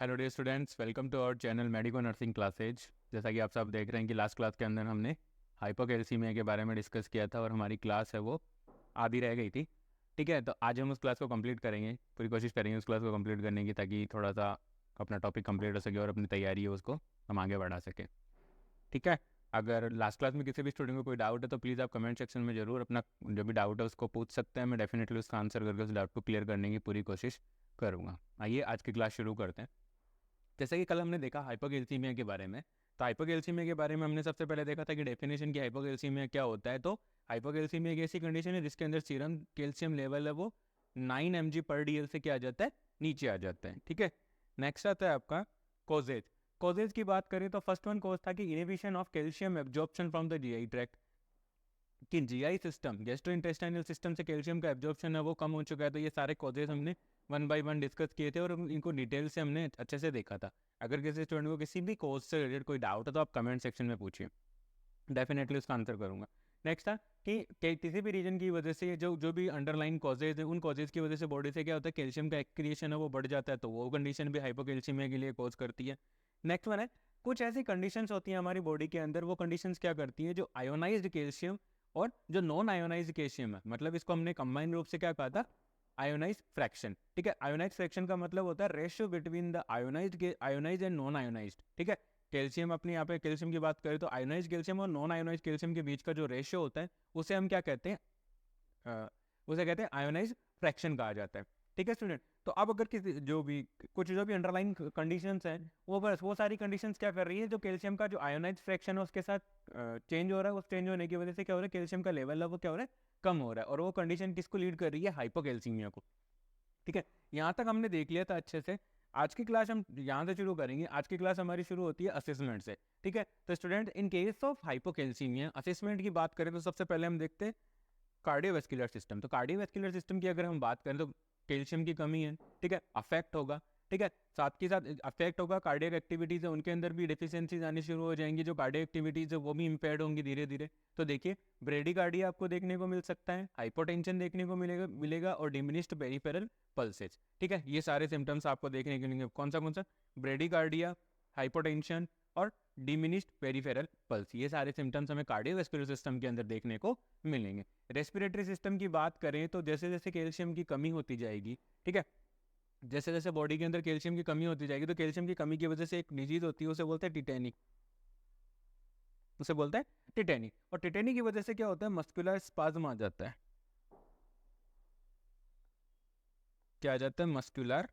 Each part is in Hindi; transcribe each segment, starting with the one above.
Hello dear students, welcome to our channel medico nursing classes. जैसा कि आप सब देख रहे हैं कि लास्ट क्लास के अंदर हमने हाइपोकैल्सीमिया के बारे में डिस्कस किया था और हमारी क्लास है वो आधी रह गई थी। ठीक है, तो आज हम उस क्लास को कंप्लीट करेंगे, पूरी कोशिश करेंगे उस क्लास को कंप्लीट करने की, ताकि थोड़ा सा अपना टॉपिक कंप्लीट हो सके और अपनी तैयारी है उसको हम आगे बढ़ा सकें। ठीक है, अगर लास्ट क्लास में किसी भी स्टूडेंट को कोई डाउट है तो प्लीज़ आप कमेंट सेक्शन में ज़रूर अपना जो भी डाउट है उसको पूछ सकते हैं। मैं डेफिनेटली उसका आंसर करके उस डाउट को क्लियर करने की पूरी कोशिश करूँगा। आइए आज की क्लास शुरू करते हैं। जैसे कि कल हमने देखा हाइपोकैल्सीमिया के बारे में, तो हाइपोकैल्सीमिया के बारे में हमने सबसे पहले देखा था कि डेफिनेशन की हाइपोकैल्सीमिया क्या होता है। तो हाइपोकैल्सीमिया एक ऐसी कंडीशन है जिसके अंदर सीरम कैल्शियम लेवल है वो 9 mg/dl से क्या आ जाता है, नीचे आ जाता है। ठीक है, नेक्स्ट आता है आपका कोजेज। कोजेज की बात करें तो फर्स्ट वन कोज था कि inhibition of calcium absorption from the GI tract, कि GI system gastro intestinal system से कैल्शियम का एब्जॉर्प्शन है वो कम हो चुका है। तो ये सारे कॉजेज हमने वन बाय वन डिस्कस किए थे और इनको डिटेल से हमने अच्छे से देखा था। अगर किसी स्टूडेंट को किसी भी कोर्स से रिलेटेड कोई डाउट है तो आप कमेंट सेक्शन में पूछिए, डेफिनेटली उसका आंसर करूंगा। नेक्स्ट था कि किसी भी रीजन की वजह से जो भी अंडरलाइन कॉजेज है, उन कॉजेज की वजह से बॉडी से क्या होता है, कैल्शियम का एक्रिएशन है वो बढ़ जाता है, तो वो कंडीशन भी हाइपोकैल्सीमिया के लिए कॉज करती है। नेक्स्ट वन है, कुछ ऐसी कंडीशंस होती हैं हमारी बॉडी के अंदर, वो कंडीशंस क्या करती हैं, जो आयोनाइज्ड कैल्शियम और जो नॉन आयोनाइज्ड कैल्शियम है, मतलब इसको हमने कंबाइन रूप से क्या कहा था, आयोनाइज फ्रैक्शन। ठीक है, आयोनाइज फ्रैक्शन का मतलब होता है ratio between the ionise and non ionised. ठीक है, कैल्शियम, अपनी यहाँ पे कैल्शियम की बात करें तो आयोनाइज कैल्शियम और नॉन आयोनाइज कैल्शियम के बीच का जो रेशियो होता है उसे हम क्या कहते हैं, उसे कहते हैं आयोनाइज फ्रैक्शन कहा जाता है। ठीक है स्टूडेंट, तो अब अगर किसी जो भी अंडरलाइन कंडीशंस हैं वो बस वो सारी कंडीशंस क्या कर रही है, जो कैल्शियम का जो आयोनाइज फ्रैक्शन है उसके साथ चेंज हो रहा है, उस चेंज होने की वजह से क्या हो रहा है, कैल्शियम का लेवल है वो क्या हो रहा है, कम हो रहा है, और वो कंडीशन किसको लीड कर रही है, हाइपोकैल्सीमिया को। ठीक है, यहाँ तक हमने देख लिया था अच्छे से। आज की क्लास हम यहाँ से शुरू करेंगे। आज की क्लास हमारी शुरू होती है असेसमेंट से। ठीक है, तो student in case of hypocalcaemia assessment की बात करें तो सबसे पहले हम देखते हैं कार्डियोवैस्कुलर सिस्टम। तो कार्डियोवैस्कुलर सिस्टम की अगर हम बात करें तो कैल्शियम की कमी है, ठीक है, अफेक्ट होगा। ठीक है, साथ के साथ अफेक्ट होगा, कार्डियक एक्टिविटीज़ है उनके अंदर भी डिफिशियंसीज आनी शुरू हो जाएंगी, जो कार्डियक एक्टिविटीज़ है वो भी इम्पेयर्ड होंगी धीरे धीरे। तो देखिए, ब्रेडिकार्डिया आपको देखने को मिल सकता है, हाइपोटेंशन देखने को मिलेगा और डिमिनिश्ड पेरिफेरल पल्सेज। ठीक है, ये सारे सिम्टम्स आपको देखने को मिलेंगे। कौन सा, ब्रेडिकार्डिया, हाइपोटेंशन और डिमिनिश्ड पेरिफेरल पल्स, ये सारे सिम्टम्स हमें कार्डियोवैस्कुलर सिस्टम के अंदर देखने को मिलेंगे। रेस्पिरेटरी सिस्टम की बात करें तो जैसे जैसे कैल्शियम की कमी होती जाएगी, ठीक है, जैसे जैसे बॉडी के अंदर कैल्शियम की कमी होती जाएगी तो कैल्शियम की कमी की वजह से एक डिजीज होती है, उसे बोलते हैं टिटेनी, उसे बोलते हैं टिटेनी। और टिटेनी की वजह से क्या होता है, मस्कुलर स्पाज्म आ जाता है। क्या आ जाता है, मस्कुलर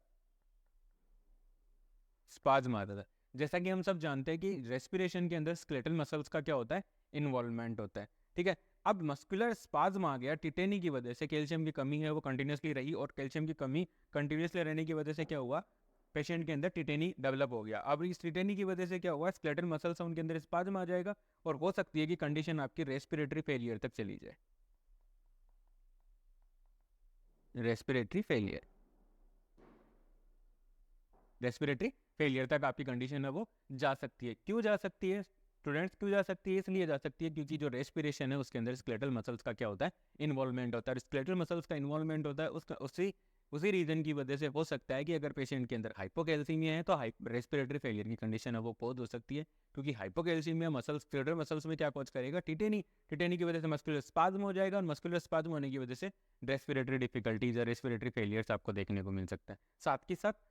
स्पाज्म आ जाता है। जैसा कि हम सब जानते हैं कि रेस्पिरेशन के अंदर स्केलेटल मसल्स का क्या होता है, इन्वॉल्वमेंट होता है। ठीक है, अब मस्कुलर स्पाज्म आ गया टिटेनी की वजह से, कैल्शियम की कमी है वो कंटिन्यूसली रही और कैल्शियम की कमी कंटिन्यूसली रहने की वजह से क्या हुआ, पेशेंट के अंदर टिटेनी डेवलप हो गया। अब इस टिटेनी की वजह से क्या हुआ, स्केलेटल मसल्स उनके अंदर स्पाज्म आ जाएगा और हो सकती है कि कंडीशन आपकी रेस्पिरेटरी फेलियर तक चली जाए। रेस्पिरेटरी फेलियर, रेस्पिरेटरी फेलियर तक आपकी कंडीशन है वो जा सकती है। क्यों जा सकती है स्टूडेंट्स, क्यों जा सकती है, इसलिए जा सकती है क्योंकि जो रेस्पिरेशन है उसके अंदर स्केलेटल मसल्स का क्या होता है, इन्वॉल्वमेंट होता है। स्केलेटल मसल्स का इन्वॉल्वमेंट होता है, उसका उसी रीजन की वजह से हो सकता है कि अगर पेशेंट के अंदर हाइपोकैल्सीमिया है तो रेस्पिरेटरी फेलियर की कंडीशन है वो पॉज हो सकती है, क्योंकि हाइपोकैल्सीमिया मसल्स, स्केलेटल मसल्स में क्या कॉज करेगा, टिटेनी। टिटेनी की वजह से मस्कुलर स्पाज्म हो जाएगा और मस्कुलर स्पाज्म होने की वजह से रेस्पिरेटरी डिफिकल्टीज या रेस्पिरेटरी फेलियर्स आपको देखने को मिल सकता है। साथ के साथ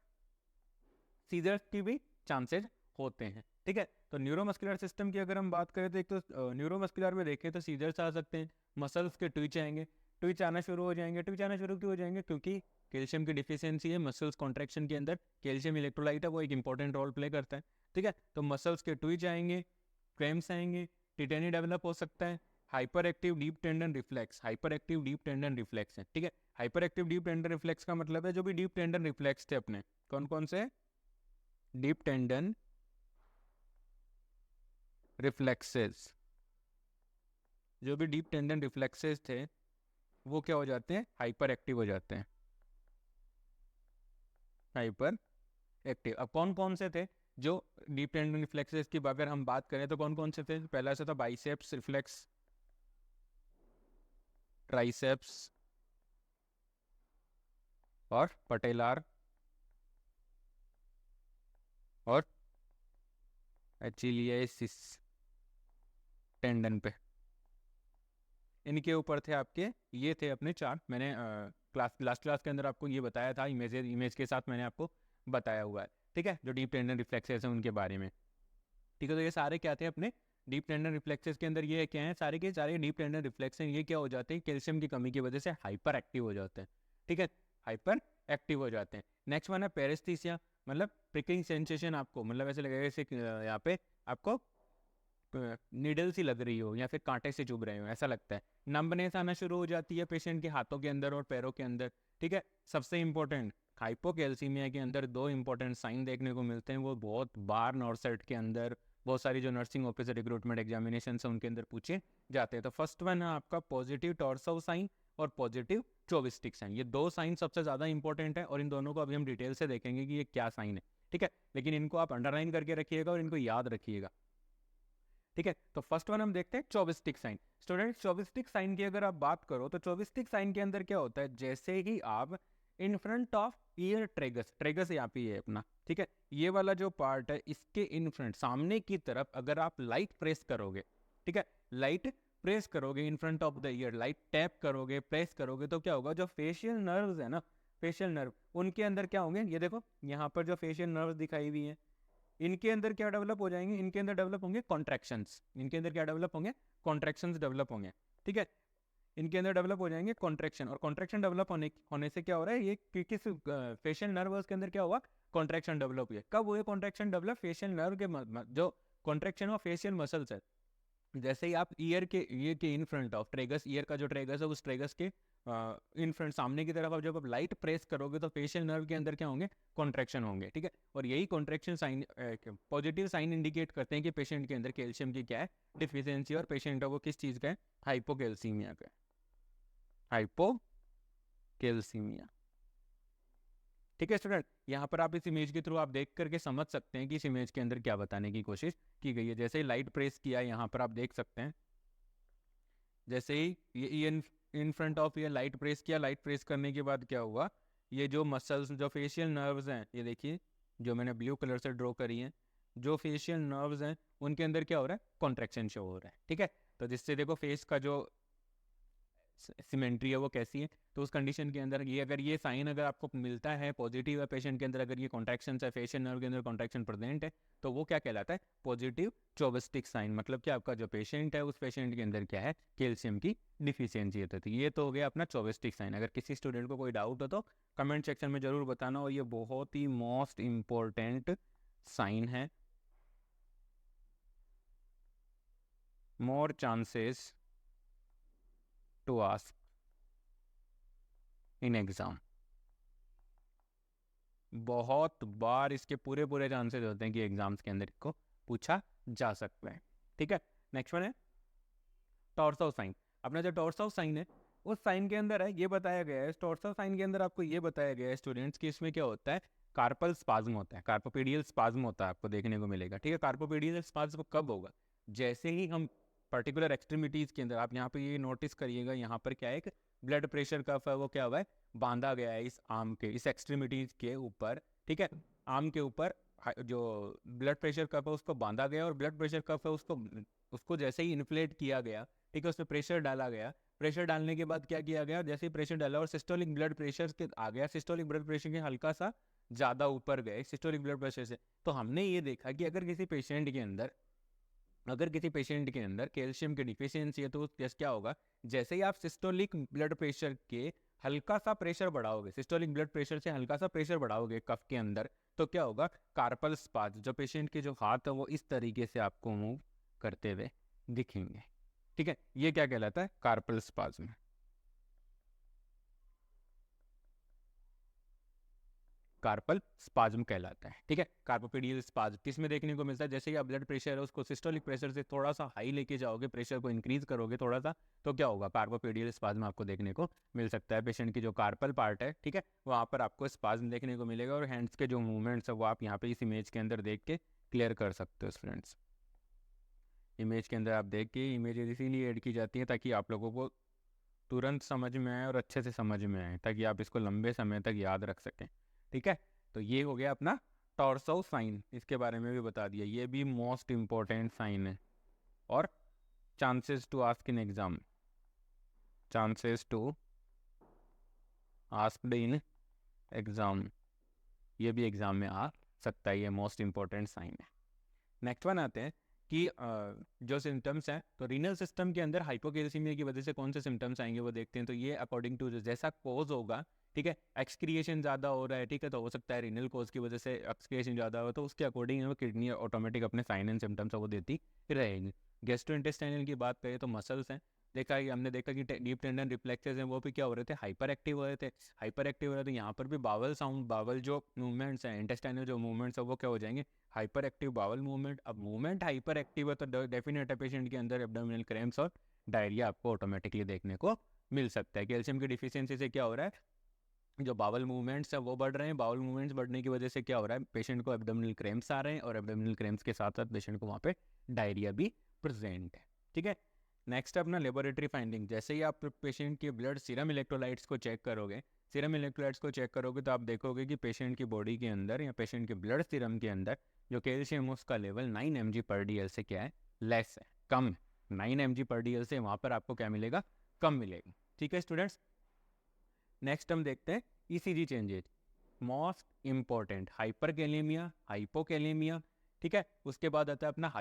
सीजर्स की भी चांसेस होते हैं। ठीक है, तो न्यूरोमस्कुलर सिस्टम की अगर हम बात करें तो एक तो न्यूरोमस्कुलर में देखें तो सीजर्स आ सकते हैं, मसल्स के ट्विच आएंगे, ट्विच आना शुरू हो जाएंगे। ट्विच आना शुरू क्यों हो जाएंगे, क्योंकि कैल्शियम की डिफिशियंसी है मसल्स कॉन्ट्रैक्शन के अंदर, कैल्शियम इलेक्ट्रोलाइट है वो एक इंपॉर्टेंट रोल प्ले करता है। ठीक है, तो मसल्स के ट्विच आएंगे, क्रैम्प्स आएंगे, टिटेनी डेवलप हो सकता है, hyper active deep tendon reflex, hyper active deep tendon reflex है। ठीक है, hyper active deep tendon reflex का मतलब है जो भी डीप टेंडन रिफ्लेक्स थे अपने, कौन कौन से, डीप टेंडन रिफ्लेक्सेस, जो भी डीप टेंडन रिफ्लेक्सेस थे वो क्या हो जाते हैं, हाइपर एक्टिव हो जाते हैं, हाइपर एक्टिव। अब कौन कौन से थे जो डीप टेंडन रिफ्लेक्सेस की अगर हम बात करें तो कौन कौन से थे, पहला से था बाइसेप्स रिफ्लेक्स, ट्राइसेप्स और पटेलार और एचिलियसिस टेंडन पे, इनके ऊपर थे आपके, ये थे अपने चार। मैंने लास्ट क्लास के अंदर आपको ये बताया था, इमेज के साथ मैंने आपको बताया हुआ है, ठीक है, जो डीप टेंडन रिफ्लेक्सेस हैं उनके बारे में, ठीक है। तो ये सारे क्या थे अपने डीप टेंडन रिफ्लेक्सेस के अंदर, ये क्या है, सारे के सारे डीप टेंडन रिफ्लेक्स हैं, ये क्या हो जाते हैं, कैल्शियम की कमी की वजह से हाइपर एक्टिव हो जाते हैं, ठीक है, हाइपर एक्टिव हो जाते हैं। नेक्स्ट वन है पेरेस्थीसिया, मतलब प्रिकलिंग सेंसेशन, आपको मतलब ऐसे लगेगा जैसे यहाँ पे आपको नीडल सी लग रही हो या फिर कांटे से चुभ रहे हो, ऐसा लगता है। नंबनेस आना शुरू हो जाती है पेशेंट के हाथों के अंदर और पैरों के अंदर, ठीक है। सबसे इंपॉर्टेंट हाइपोकैल्सीमिया के अंदर दो इंपॉर्टेंट साइन देखने को मिलते हैं, वो बहुत बार नॉर्सेट के अंदर, बहुत सारी जो नर्सिंग ऑफिसर रिक्रूटमेंट एग्जामिनेशन है उनके अंदर पूछे जाते हैं। तो फर्स्ट वन है आपका पॉजिटिव टॉर्सो साइन और पॉजिटिव चोविस्टिक साइन, ये दो साइन सबसे ज़्यादा इंपॉर्टेंट है, और इन दोनों को अभी हम डिटेल से देखेंगे कि ये क्या साइन है, ठीक है। लेकिन इनको आप अंडरलाइन करके रखिएगा और इनको याद रखिएगा, ठीक है। तो फर्स्ट वन हम देखते हैं चोविस्टिक साइन। स्टूडेंट, चोविस्टिक साइन की अगर आप बात करो तो चोविस्टिक साइन के अंदर क्या होता है, जैसे ही आप in front of year tragus, tragus यहाँ पे है अपना, ठीक है, ये वाला जो पार्ट है इसके इन फ्रंट सामने की तरफ अगर आप लाइट प्रेस करोगे, ठीक है, लाइट प्रेस करोगे in front of the year, light tap करोगे, प्रेस करोगे, तो क्या होगा, जो फेशियल नर्व्स है ना, फेशियल नर्व, उनके अंदर क्या होंगे, ये देखो यहाँ पर जो फेशियल नर्व्स दिखाई हुई है, इनके अंदर क्या डेवलप हो जाएंगे, इनके अंदर डेवलप होंगे कॉन्ट्रैक्शंस, इनके अंदर क्या डेवलप होंगे, कॉन्ट्रैक्शंस डेवलप होंगे, ठीक है, इनके अंदर डेवलप हो जाएंगे कॉन्ट्रैक्शन, और कॉन्ट्रैक्शन डेवलप होने से क्या हो रहा है, ये किस फेशियल नर्व के अंदर क्या हुआ, कॉन्ट्रैक्शन डेवलप हुए। कब हुए कॉन्ट्रैक्शन डेवलप, फेशियल नर्व के जो कॉन्ट्रैक्शन ऑफ फेशियल मसल्स है, जैसे ही आप ईयर के in front of tragus, year का जो ट्रेगस है उस ट्रेगस के इन फ्रंट सामने की तरफ आप जब आप लाइट प्रेस करोगे तो फेशियल नर्व के अंदर क्या होंगे, कॉन्ट्रैक्शन होंगे, ठीक है। और यही contraction sign, positive sign indicate करते हैं कि पेशेंट के अंदर कैल्शियम की क्या है, डिफिशियंसी, और पेशेंट को किस चीज़ का है, हाइपोकैल्सीमिया का, हाइपोकैल्सीमिया, ठीक है। स्टूडेंट, यहाँ पर आप इस इमेज के थ्रू आप देख करके समझ सकते हैं कि इस इमेज के अंदर क्या बताने की कोशिश की गई है। जैसे ही लाइट प्रेस किया यहाँ पर आप देख सकते हैं, जैसे ही ये इन फ्रंट ऑफ ये लाइट प्रेस किया, लाइट प्रेस करने के बाद क्या हुआ, ये जो मसल्स, जो फेशियल नर्व्स हैं, ये देखिए जो मैंने ब्लू कलर से ड्रॉ करी हैं, जो फेशियल नर्व्स हैं उनके अंदर क्या हो रहा है, कॉन्ट्रैक्शन शो हो रहा है, ठीक है। तो जिससे देखो फेस का जो सिमेंट्री है वो कैसी है, तो उस कंडीशन के अंदर ये अगर ये साइन अगर आपको मिलता है पॉजिटिव है पेशेंट के अंदर, अगर ये कॉन्ट्रैक्शन है, फेशियल नर्व के अंदर कॉन्ट्रैक्शन प्रेजेंट है, तो वो क्या कहलाता है, पॉजिटिव चोविस्टिक साइन, मतलब कि आपका जो पेशेंट है उस पेशेंट के अंदर क्या है, कैल्शियम की डिफिशियंसी है। तो ये तो हो गया अपना चोविस्टिक साइन। अगर किसी स्टूडेंट को कोई डाउट हो तो कमेंट सेक्शन में जरूर बताना, और ये बहुत ही मोस्ट इम्पोर्टेंट साइन है, more chances to ask in exam, बहुत बार इसके पूरे चांसेस होते हैं कि एग्जाम्स के अंदर इसको पूछा जा सकता है, ठीक है। नेक्स्ट वन है टॉर्सो साइन। अपना जो टॉर्सो साइन है उस साइन के अंदर है ये बताया गया है, टॉर्सो साइन के अंदर आपको ये बताया गया है स्टूडेंट्स कि इसमें क्या होता है, कार्पल स्पाज्म होता है, कार्पोपेडियल स्पाज्म होता है, आपको देखने को मिलेगा, ठीक है। कार्पोपेडियल स्पाज्म कब होगा, जैसे ही हम पर्टिकुलर एक्सट्रीमिटीज के अंदर, आप यहाँ पे ये नोटिस करिएगा, यहाँ पर क्या है, एक ब्लड प्रेशर कफ है वो क्या हुआ है, बांधा गया है इस आर्म के, इस एक्सट्रीमिटीज के ऊपर, ठीक है, आर्म के ऊपर जो ब्लड प्रेशर कफ है उसको बांधा गया, और ब्लड प्रेशर कफ है उसको उसको जैसे ही इन्फ्लेट किया गया, ठीक है, उसमें प्रेशर डाला गया, प्रेशर डालने के बाद क्या किया गया, जैसे ही प्रेशर डाला और सिस्टोलिक ब्लड प्रेशर के आ गया, सिस्टोलिक ब्लड प्रेशर के हल्का सा ज़्यादा ऊपर गए सिस्टोलिक ब्लड प्रेशर से, तो हमने ये देखा कि अगर किसी पेशेंट के अंदर कैल्शियम की डिफिशियंसी है तो क्या होगा, जैसे ही आप सिस्टोलिक ब्लड प्रेशर के हल्का सा प्रेशर बढ़ाओगे, सिस्टोलिक ब्लड प्रेशर से हल्का सा प्रेशर बढ़ाओगे कफ के अंदर, तो क्या होगा, कार्पल स्पाज्म, जो पेशेंट के जो हाथ है वो इस तरीके से आपको मूव करते हुए दिखेंगे, ठीक है। ये क्या कहलाता है, कार्पल स्पाज्म, कार्पल स्पाज्म कहलाता है, ठीक है। कार्पोपेडियल स्पाज्म किस में देखने को मिलता है, जैसे कि आप ब्लड प्रेशर है उसको सिस्टोलिक प्रेशर से थोड़ा सा हाई लेके जाओगे, प्रेशर को इंक्रीज करोगे थोड़ा सा, तो क्या होगा, कार्पोपेडियल स्पाज्म आपको देखने को मिल सकता है। पेशेंट की जो कार्पल पार्ट है, ठीक है, वहाँ पर आपको स्पाज्म देखने को मिलेगा, और हैंड्स के जो मूवमेंट्स है वो आप यहाँ पे इस इमेज के अंदर देख के क्लियर कर सकते हो स्टूडेंट्स। इमेज के अंदर आप देख के, इमेजेस इसीलिए ऐड की जाती हैं ताकि आप लोगों को तुरंत समझ में आए और अच्छे से समझ में आए, ताकि आप इसको लंबे समय तक याद रख सकें, ठीक है। तो ये हो गया अपना टॉर्सो साइन, इसके बारे में भी बता दिया, ये भी मोस्ट इम्पोर्टेंट साइन है। और chances to ask in exam, chances to asked in exam, ये भी एग्जाम में आ सकता है, ये मोस्ट इम्पोर्टेंट साइन है। नेक्स्ट वन आते हैं कि जो सिम्टम्स हैं, तो रीनल सिस्टम के अंदर हाइपोकैल्सीमिया की वजह से कौन से सिम्टम्स आएंगे वो देखते हैं। तो ये अकॉर्डिंग टू जैसा कोज होगा, ठीक है, एक्सक्रिएशन ज़्यादा हो रहा है, ठीक है, तो हो सकता है रीनल कोज की वजह से एक्सक्रिएशन ज़्यादा हो, तो उसके अकॉर्डिंग वो किडनी ऑटोमेटिक अपने साइन एंड सिम्टम्स वो देती रहेगी। गैस्ट्रोइंटेस्टाइनल की बात करें तो मसल्स हैं, देखा कि हमने देखा कि डीप टेंडन रिफ्लेक्सेस हैं वो भी क्या हो रहे थे, हाइपर एक्टिव हो रहे थे। हाइपर एक्टिव हो रहे थे, यहाँ पर भी बावल साउंड, बावल जो मूवमेंट्स हैं, इंटेस्टाइनल जो मूवमेंट्स है वो क्या हो जाएंगे, हाइपर एक्टिव बावल मूवमेंट। अब मूवमेंट हाइपर एक्टिव है तो डेफिनेट है पेशेंट के अंदर एब्डोमिनल क्रैम्प्स और डायरिया आपको ऑटोमेटिकली देखने को मिल सकता है। कैल्शियम की डिफिशियंसी से क्या हो रहा है, जो बावल मूवमेंट्स है वो बढ़ रहे हैं, बावल मूवमेंट्स बढ़ने की वजह से क्या हो रहा है, पेशेंट को एब्डोमिनल क्रैम्प्स आ रहे हैं, और एब्डोमिनल क्रैम्प्स के साथ साथ पेशेंट को वहाँ पे डायरिया भी प्रेजेंट है, ठीक है। नेक्स्ट अपना लेबोरेटरी फाइंडिंग, जैसे ही आप पेशेंट के ब्लड सीरम इलेक्ट्रोलाइट्स को चेक करोगे, सीरम इलेक्ट्रोलाइट्स को चेक करोगे तो आप देखोगे कि पेशेंट की बॉडी के अंदर या पेशेंट के ब्लड सीरम के अंदर जो कैल्शियम उसका लेवल 9 mg/dl से क्या है, लेस है, कम है। 9 mg/dl से वहाँ पर आपको क्या मिलेगा, कम मिलेगा, ठीक है स्टूडेंट्स। नेक्स्ट हम देखते हैं ECG changes, most important hyperkalaemia, hypokalemia, ठीक है। उसके बाद आता है अपना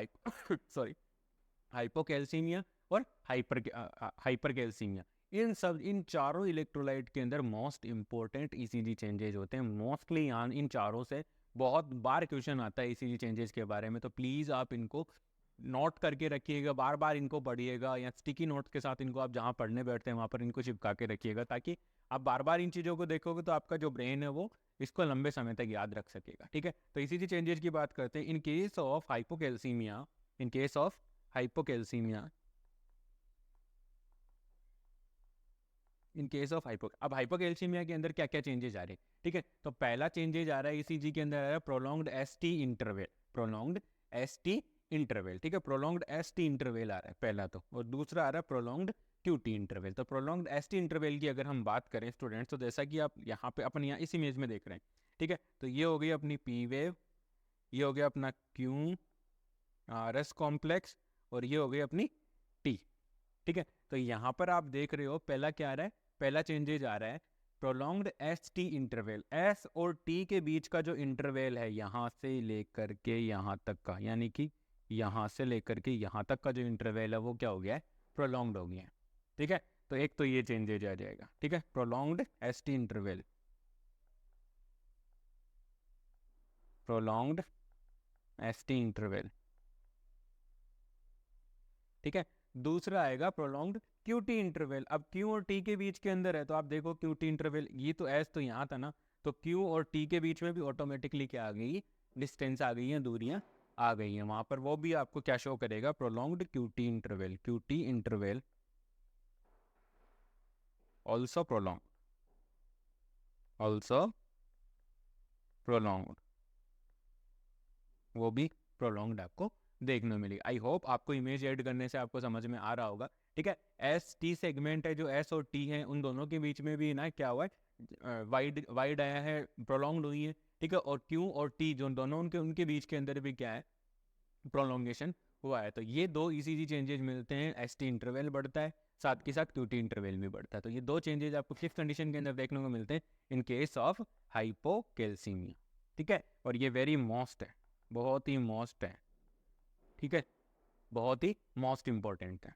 सॉरी हाइपोकैल्सीमिया और हाइपरकैल्सीमिया। इन चारों इलेक्ट्रोलाइट के अंदर मोस्ट इंपॉर्टेंट ईसीजी चेंजेस होते हैं। मोस्टली इन चारों से बहुत बार क्वेश्चन आता है ईसीजी चेंजेस के बारे में, तो प्लीज़ आप इनको नोट करके रखिएगा, बार बार इनको पढ़िएगा, या स्टिकी नोट्स के साथ इनको आप जहाँ पढ़ने बैठते हैं वहाँ पर इनको चिपका के रखिएगा, ताकि आप बार बार इन चीज़ों को देखोगे तो आपका जो ब्रेन है वो इसको लंबे समय तक याद रख सकेगा, ठीक है। तो ईसीजी चेंजेस की बात करते हैं। In case of hypocalcaemia, in case of hypocalcaemia, in case of अब हाइपोकैल्सीमिया के अंदर क्या क्या चेंजेस आ रहे हैं, ठीक है। तो पहला चेंजेस आ रहा है ईसीजी के अंदर आ रहा है prolonged ST interval, prolonged ST interval, ठीक है, प्रोलॉन्ग्ड एसटी इंटरवल आ रहा है पहला तो, और दूसरा आ रहा है प्रोलॉन्ग्ड क्यूटी इंटरवल। तो प्रोलॉन्ग्ड एसटी इंटरवल की अगर हम बात करें स्टूडेंट्स, तो जैसा कि आप यहाँ पे अपन यहाँ इस इमेज में देख रहे हैं, ठीक है, तो ये हो गई अपनी पी वेव, ये हो गया अपना क्यू आर एस कॉम्प्लेक्स, और ये हो गई अपनी टी, ठीक है। तो यहाँ पर आप देख रहे हो पहला क्या आ रहा है, पहला चेंजेज आ रहा है prolonged S T interval, S और टी के बीच का जो इंटरवल है यहाँ से लेकर के यहाँ तक का, यानी कि यहाँ से लेकर के यहाँ तक का जो इंटरवल है वो क्या हो गया है, प्रोलॉन्ग्ड हो गया है, ठीक है। तो एक तो ये चेंजेज आ जाएगा, ठीक है, prolonged S T interval, prolonged S T interval, ठीक है। दूसरा आएगा प्रोलॉन्ग्ड क्यूटी इंटरवल। अब क्यू और टी के बीच के अंदर है, तो आप देखो क्यूटी इंटरवल, ये तो एस तो यहाँ था ना, तो क्यू और टी के बीच में भी ऑटोमेटिकली क्या आ गई, डिस्टेंस आ गई है, दूरियां आ गई हैं वहाँ पर, वो भी आपको क्या शो करेगा, prolonged QT interval, QT interval also prolong, also prolonged, वो भी प्रोलॉन्ग्ड आपको देखने मिलेगी। आई होप आपको इमेज ऐड करने से आपको समझ में आ रहा होगा, ठीक है। एस टी सेगमेंट है, जो एस और टी है उन दोनों के बीच में भी ना क्या हुआ है, वाइड वाइड आया है, प्रोलॉन्ग्ड हुई है, ठीक है। और क्यू और टी जो दोनों उनके उनके बीच के अंदर भी क्या है, प्रोलॉन्गेशन हुआ है। तो ये दो ईसीजी चेंजेस मिलते हैं, एस टी इंटरवल बढ़ता है, साथ के साथ क्यूटी इंटरवल भी बढ़ता है। तो ये दो चेंजेस आपको किस कंडीशन के अंदर देखने को मिलते हैं, इन केस ऑफ हाइपोकैल्सीमिया, ठीक है। और ये वेरी मोस्ट है, बहुत ही मोस्ट है, ठीक है, बहुत ही मोस्ट इंपॉर्टेंट है।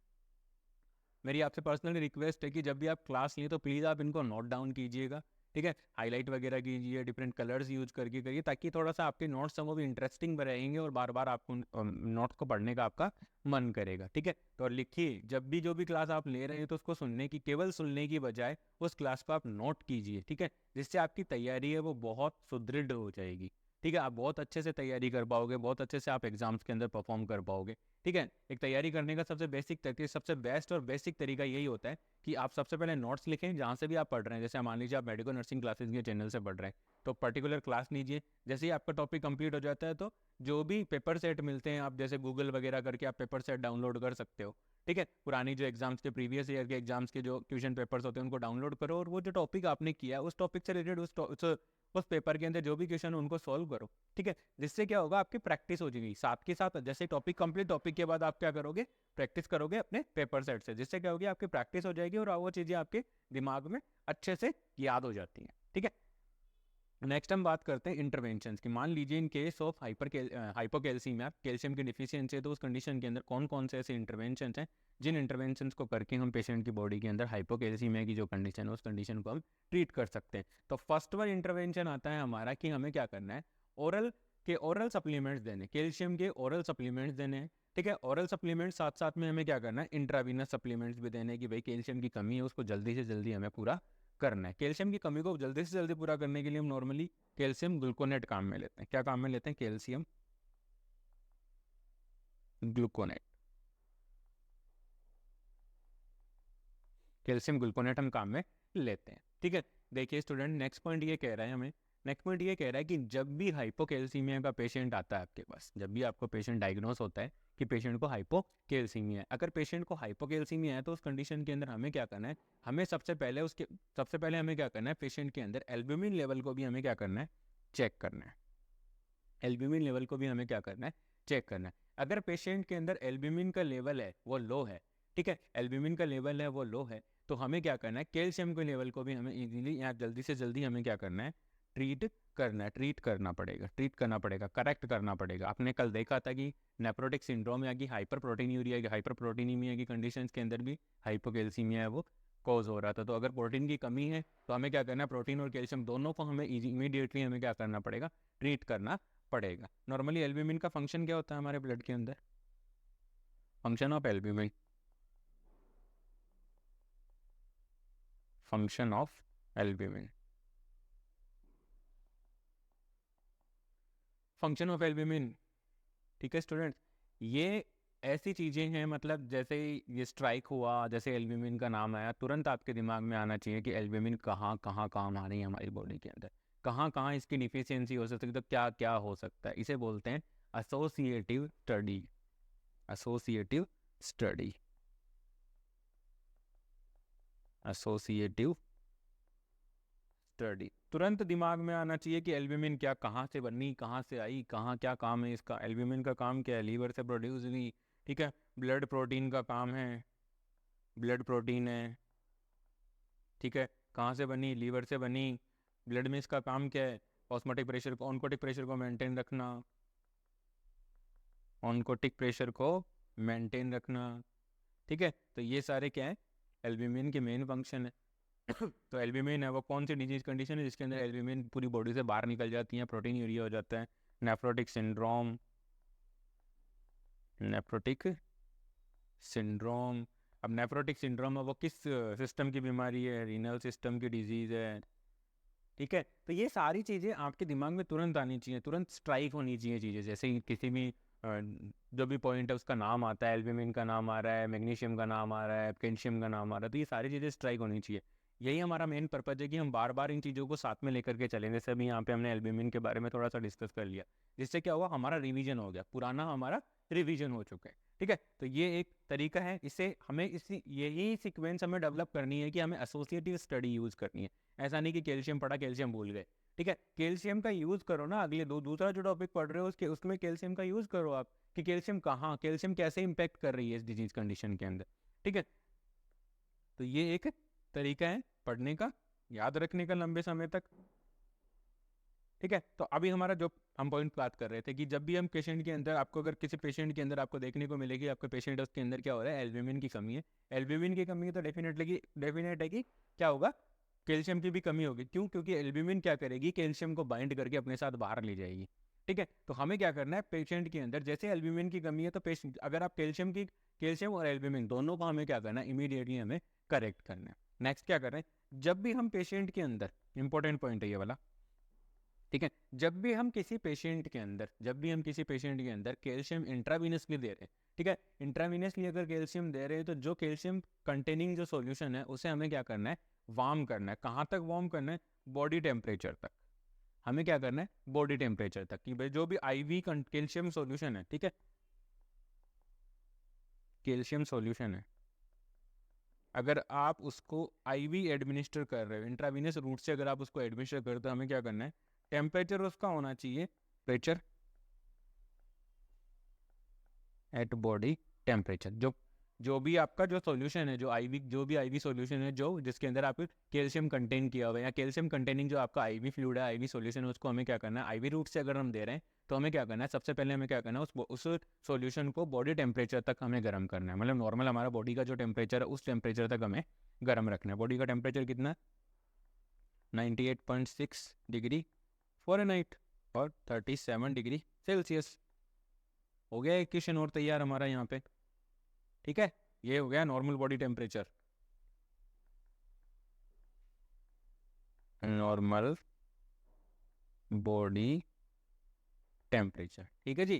मेरी आपसे पर्सनली रिक्वेस्ट है कि जब भी आप क्लास लें तो प्लीज़ आप इनको नोट डाउन कीजिएगा, ठीक है, हाईलाइट वगैरह कीजिए, डिफरेंट कलर्स यूज करके करिए, ताकि थोड़ा सा आपके नोट्स हैं वो भी इंटरेस्टिंग रहेंगे और बार बार आपको नोट्स को पढ़ने का आपका मन करेगा, ठीक है। तो लिखिए, जब भी जो भी क्लास आप ले रहे हैं तो उसको सुनने की, केवल सुनने की बजाय उस क्लास को आप नोट कीजिए, ठीक है, जिससे आपकी तैयारी है वो बहुत सुदृढ़ हो जाएगी, ठीक है। आप बहुत अच्छे से तैयारी कर पाओगे, बहुत अच्छे से आप एग्जाम्स के अंदर परफॉर्म कर पाओगे, ठीक है। एक तैयारी करने का सबसे बेसिक तरीका, सबसे बेस्ट और बेसिक तरीका यही होता है कि आप सबसे पहले नोट्स लिखें जहाँ से भी आप पढ़ रहे हैं। जैसे मान लीजिए आप मेडिकल नर्सिंग क्लासेस के चैनल से पढ़ रहे हैं, तो पर्टिकुलर क्लास लीजिए, जैसे ही आपका टॉपिक कंप्लीट हो जाता है तो जो भी पेपर सेट मिलते हैं, आप जैसे गूगल वगैरह करके आप पेपर सेट डाउनलोड कर सकते हो, ठीक है। पुरानी जो एग्जाम्स के प्रीवियस ईयर के एग्जाम्स के जो क्वेश्चन पेपर्स होते हैं उनको डाउनलोड करो, और वो जो टॉपिक आपने किया उस टॉपिक से रिलेटेड उस पेपर के अंदर जो भी क्वेश्चन उनको सॉल्व करो, ठीक है। जिससे क्या होगा, आपकी प्रैक्टिस हो जाएगी। साथ के साथ जैसे टॉपिक कंप्लीट, टॉपिक के बाद आप क्या करोगे, प्रैक्टिस करोगे अपने पेपर सेट से, जिससे क्या होगी, आपकी प्रैक्टिस हो जाएगी और वो चीज़ें आपके दिमाग में अच्छे से याद हो जाती हैं, ठीक है। नेक्स्ट हम बात करते हैं इंटरवेंशन की। मान लीजिए in case of hypocalcaemia, calcium की डिफिशियंसी है, तो उस कंडीशन के अंदर कौन कौन से ऐसे इंटरवेंशन हैं जिन इंटरवेंशन को करके हम पेशेंट की बॉडी के अंदर हाइपोकैल्सीमिया की जो कंडीशन है उस कंडीशन को हम ट्रीट कर सकते हैं। तो फर्स्ट वन इंटरवेंशन आता है हमारा कि हमें क्या करना है, ओरल सप्लीमेंट्स देने, कैल्शियम के ओरल सप्लीमेंट्स देने हैं, ठीक है। ओरल सप्लीमेंट्स साथ साथ में हमें क्या करना है, इंट्रावीनस सप्लीमेंट्स भी देने, कि भाई कैल्शियम की कमी है उसको जल्दी से जल्दी हमें पूरा करना है। कैल्शियम की कमी को जल्दी से जल्दी पूरा करने के लिए हम नॉर्मली कैल्शियम ग्लूकोनेट काम में लेते हैं। क्या काम में लेते हैं, कैल्शियम ग्लूकोनेट। कैल्शियम ग्लूकोनेट हम काम में लेते हैं, ठीक है। देखिए स्टूडेंट, नेक्स्ट पॉइंट ये कह रहा है हमें, नेक्स्ट पॉइंट ये कह रहा है कि जब भी हाइपोकैल्सीमिया का पेशेंट आता है आपके पास, जब भी आपको पेशेंट डायग्नोस होता है कि पेशेंट को हाइपोकैल्सीमिया है, अगर पेशेंट को हाइपोकैल्सीमिया है तो उस कंडीशन के अंदर हमें क्या करना है, हमें सबसे पहले हमें क्या करना है, पेशेंट के अंदर एल्ब्यूमिन लेवल को भी हमें क्या करना है, चेक करना है। एल्ब्यूमिन लेवल को भी हमें क्या करना है, चेक करना है। अगर पेशेंट के अंदर एल्ब्यूमिन का लेवल है वो लो है, ठीक है, एल्ब्यूमिन का लेवल है वो लो है, तो हमें क्या करना है, कैल्शियम के लेवल को भी हमें इजीली या जल्दी से जल्दी हमें क्या करना है, ट्रीट करना पड़ेगा, करेक्ट करना पड़ेगा। आपने कल देखा था कि नेफ्रोटिक सिंड्रोम या कि हाइपरप्रोटीनीमिया की कंडीशंस के अंदर भी हाइपोकैल्सीमिया है वो कॉज हो रहा था। तो अगर प्रोटीन की कमी है तो हमें क्या करना है, प्रोटीन और कैल्शियम दोनों को हमें इमीडिएटली हमें क्या करना पड़ेगा, ट्रीट करना पड़ेगा। नॉर्मली एल्ब्यूमिन का फंक्शन क्या होता है हमारे ब्लड के अंदर, function of albumin, function of albumin, function of albumin, ठीक है स्टूडेंट। ये ऐसी चीज़ें हैं, मतलब जैसे ही ये स्ट्राइक हुआ, जैसे एल्ब्यूमिन का नाम आया, तुरंत आपके दिमाग में आना चाहिए कि एल्ब्यूमिन कहाँ कहाँ काम आ रही है हमारी बॉडी के अंदर, कहाँ कहाँ इसकी डिफिशियंसी हो सकती है, तो क्या क्या हो सकता है। इसे बोलते हैं associative study, associative study, associative study. तुरंत दिमाग में आना चाहिए कि एल्ब्यूमिन क्या, कहाँ से बनी, कहाँ से आई, कहाँ क्या काम है इसका। एल्ब्यूमिन का काम क्या है, लीवर से प्रोड्यूस हुई, ठीक है। ब्लड प्रोटीन का काम है, ब्लड प्रोटीन है, ठीक है। कहाँ से बनी, लीवर से बनी। ब्लड में इसका काम क्या है, ऑस्मोटिक प्रेशर को, ऑनकोटिक प्रेशर को मेंटेन रखना, ऑनकोटिक प्रेशर को मेंटेन रखना, ठीक है। तो ये सारे क्या है, एल्ब्यूमिन के मेन फंक्शन है। तो एल्ब्यूमिन है वो कौन सी डिजीज कंडीशन है जिसके अंदर एल्ब्यूमिन पूरी बॉडी से बाहर निकल जाती है, प्रोटीन यूरिया हो जाता है, नेफ्रोटिक सिंड्रोम, नेफ्रोटिक सिंड्रोम। अब नेफ्रोटिक सिंड्रोम है वो किस सिस्टम की बीमारी है, रीनल सिस्टम की डिजीज है, ठीक है। तो ये सारी चीज़ें आपके दिमाग में तुरंत आनी चाहिए, तुरंत स्ट्राइक होनी चाहिए चीज़ें। जैसे ही किसी भी जो भी पॉइंट है उसका नाम आता है, एल्ब्यूमिन का नाम आ रहा है, मैग्नीशियम का नाम आ रहा है, कैल्शियम का नाम आ रहा है, तो ये सारी चीज़ें स्ट्राइक होनी चाहिए। यही हमारा मेन पर्पज है कि हम बार बार इन चीज़ों को साथ में लेकर के चलें। जैसे अभी यहाँ पे हमने एल्ब्यूमिन के बारे में थोड़ा सा डिस्कस कर लिया, जिससे क्या हुआ, हमारा रिवीजन हो गया, पुराना हमारा रिवीजन हो चुका है, ठीक है। तो ये एक तरीका है, इसे हमें इसी यही सीक्वेंस हमें डेवलप करनी है कि हमें एसोसिएटिव स्टडी यूज़ करनी है। ऐसा नहीं कि कैल्शियम पढ़ा कैल्शियम भूल गए, ठीक है। कैल्शियम का यूज़ करो ना, अगले दूसरा जो टॉपिक पढ़ रहे हो उसके उसमें कैल्शियम का यूज़ करो आप, कि कैल्शियम कहाँ, कैल्शियम कैसे इंपैक्ट कर रही है इस डिजीज कंडीशन के अंदर, ठीक है। तो ये एक तरीका है पढ़ने का, याद रखने का लंबे समय तक, ठीक है। तो अभी हमारा जो हम पॉइंट बात कर रहे थे कि जब भी हम पेशेंट के अंदर, आपको अगर किसी पेशेंट के अंदर आपको देखने को मिलेगी आपका पेशेंट उसके अंदर क्या हो रहा है, एल्ब्यूमिन की कमी है, एल्ब्यूमिन की कमी है, तो डेफिनेट है कि क्या होगा, कैल्शियम की भी कमी होगी। क्यों, क्योंकि एल्ब्यूमिन क्या करेगी, कैल्शियम को बाइंड करके अपने साथ बाहर ले जाएगी, ठीक है। तो हमें क्या करना है, पेशेंट के अंदर जैसे एल्ब्यूमिन की कमी है तो पेशेंट, अगर आप कैल्शियम और एल्ब्यूमिन दोनों को हमें क्या करना है, इमीडिएटली हमें करेक्ट करना है। नेक्स्ट क्या कर रहे हैं, जब भी हम पेशेंट के अंदर, इंपॉर्टेंट पॉइंट है ये वाला, ठीक है, जब भी हम किसी पेशेंट के अंदर कैल्शियम इंट्रावीनसली दे रहे हैं, ठीक है, इंट्रावीनसली अगर कैल्शियम दे रहे हैं तो जो कैल्शियम कंटेनिंग जो सॉल्यूशन है उसे हमें क्या करना है, वार्म करना है। कहाँ तक वार्म करना है, बॉडी टेम्परेचर तक। हमें क्या करना है, बॉडी टेम्परेचर तक, कि भाई जो भी आईवी कैल्शियम सॉल्यूशन है, ठीक है, कैल्शियम सॉल्यूशन है, अगर आप उसको आईवी एडमिनिस्टर कर रहे हो, इंट्रावीनस रूट से अगर आप उसको एडमिनिस्टर करते हो, तो हमें क्या करना है, टेम्परेचर उसका होना चाहिए टेम्परेचर एट बॉडी टेम्परेचर। जो भी आपका जो सॉल्यूशन है, जो भी आईवी सॉल्यूशन है, जो जिसके अंदर आप कैल्शियम कंटेन किया हुआ है, या कैल्शियम कंटेनिंग जो आपका आईवी फ्लूइड है, आईवी सॉल्यूशन है, उसको हमें क्या करना है, आईवी रूट से अगर हम दे रहे हैं तो हमें क्या करना है, सबसे पहले हमें क्या करना है, उस सॉल्यूशन को बॉडी टेम्परेचर तक हमें गर्म करना है। मतलब नॉर्मल हमारा बॉडी का जो टेम्परेचर है उस टेम्परेचर तक हमें गर्म रखना है। बॉडी का टेम्परेचर कितना है, 98.6 डिग्री फ़ारेनहाइट और 37 डिग्री सेल्सियस। हो गया एक क्वेश्चन और तैयार हमारा यहाँ पे। ठीक है, ये हो गया normal body temperature, normal body temperature. ठीक है जी,